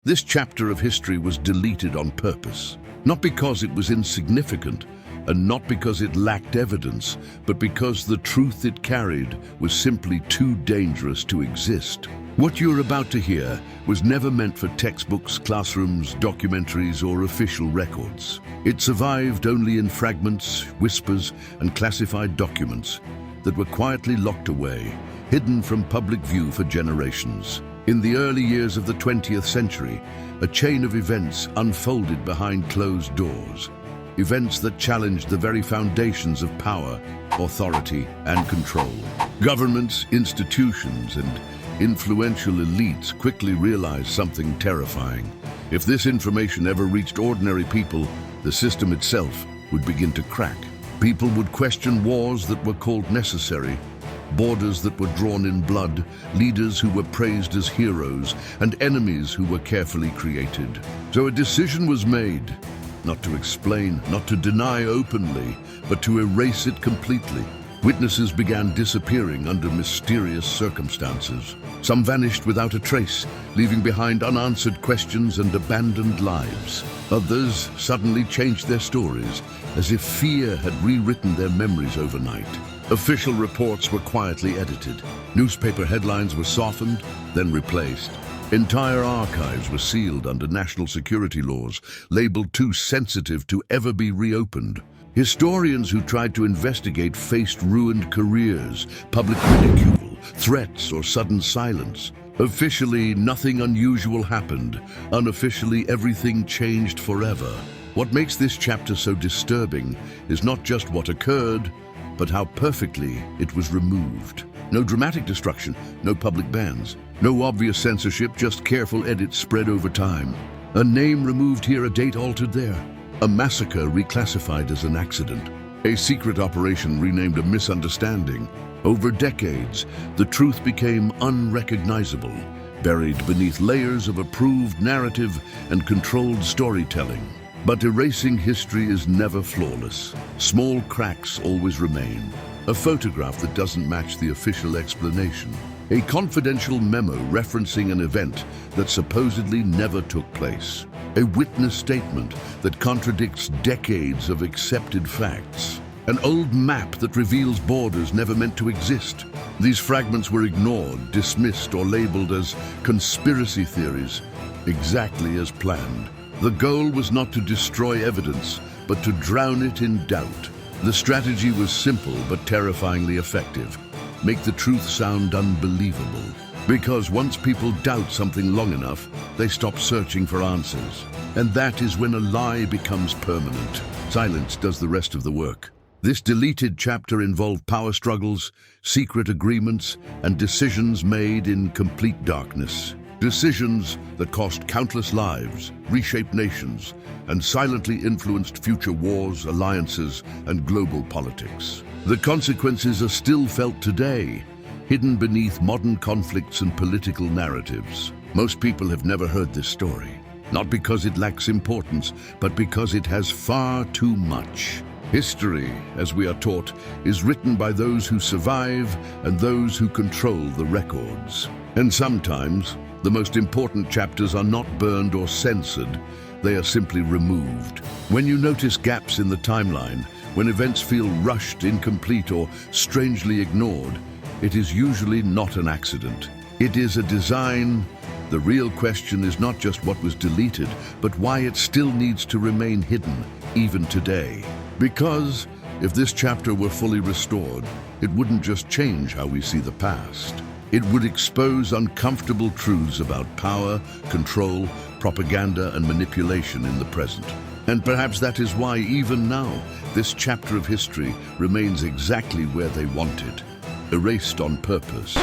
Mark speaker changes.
Speaker 1: This chapter of history was deleted on purpose, not because it was insignificant and not because it lacked evidence, but because the truth it carried was simply too dangerous to exist. What you're about to hear was never meant for textbooks, classrooms, documentaries, or official records. It survived only in fragments, whispers, and classified documents that were quietly locked away, hidden from public view for generations. In the early years of the 20th century, a chain of events unfolded behind closed doors. Events that challenged the very foundations of power, authority, and control. Governments, institutions, and influential elites quickly realized something terrifying. If this information ever reached ordinary people, the system itself would begin to crack. People would question wars that were called necessary, borders that were drawn in blood, leaders who were praised as heroes, and enemies who were carefully created. So a decision was made, not to explain, not to deny openly, but to erase it completely. Witnesses began disappearing under mysterious circumstances. Some vanished without a trace, leaving behind unanswered questions and abandoned lives. Others suddenly changed their stories, as if fear had rewritten their memories overnight. Official reports were quietly edited. Newspaper headlines were softened, then replaced. Entire archives were sealed under national security laws, labeled too sensitive to ever be reopened. Historians who tried to investigate faced ruined careers, public ridicule, threats, or sudden silence. Officially, nothing unusual happened. Unofficially, everything changed forever. What makes this chapter so disturbing is not just what occurred, but how perfectly it was removed. No dramatic destruction, no public bans, no obvious censorship, just careful edits spread over time. A name removed here, a date altered there. A massacre reclassified as an accident. A secret operation renamed a misunderstanding. Over decades, the truth became unrecognizable, buried beneath layers of approved narrative and controlled storytelling. But erasing history is never flawless. Small cracks always remain. A photograph that doesn't match the official explanation. A confidential memo referencing an event that supposedly never took place. A witness statement that contradicts decades of accepted facts. An old map that reveals borders never meant to exist. These fragments were ignored, dismissed, or labeled as conspiracy theories, exactly as planned. The goal was not to destroy evidence, but to drown it in doubt. The strategy was simple but terrifyingly effective. Make the truth sound unbelievable. Because once people doubt something long enough, they stop searching for answers. And that is when a lie becomes permanent. Silence does the rest of the work. This deleted chapter involved power struggles, secret agreements, and decisions made in complete darkness. Decisions that cost countless lives, reshaped nations, and silently influenced future wars, alliances, and global politics. The consequences are still felt today, hidden beneath modern conflicts and political narratives. Most people have never heard this story, not because it lacks importance, but because it has far too much. History, as we are taught, is written by those who survive and those who control the records. And sometimes, the most important chapters are not burned or censored, they are simply removed. When you notice gaps in the timeline, when events feel rushed, incomplete, or strangely ignored, it is usually not an accident. It is a design. The real question is not just what was deleted, but why it still needs to remain hidden, even today. Because if this chapter were fully restored, it wouldn't just change how we see the past. It would expose uncomfortable truths about power, control, propaganda, and manipulation in the present. And perhaps that is why, even now, this chapter of history remains exactly where they want it, erased on purpose.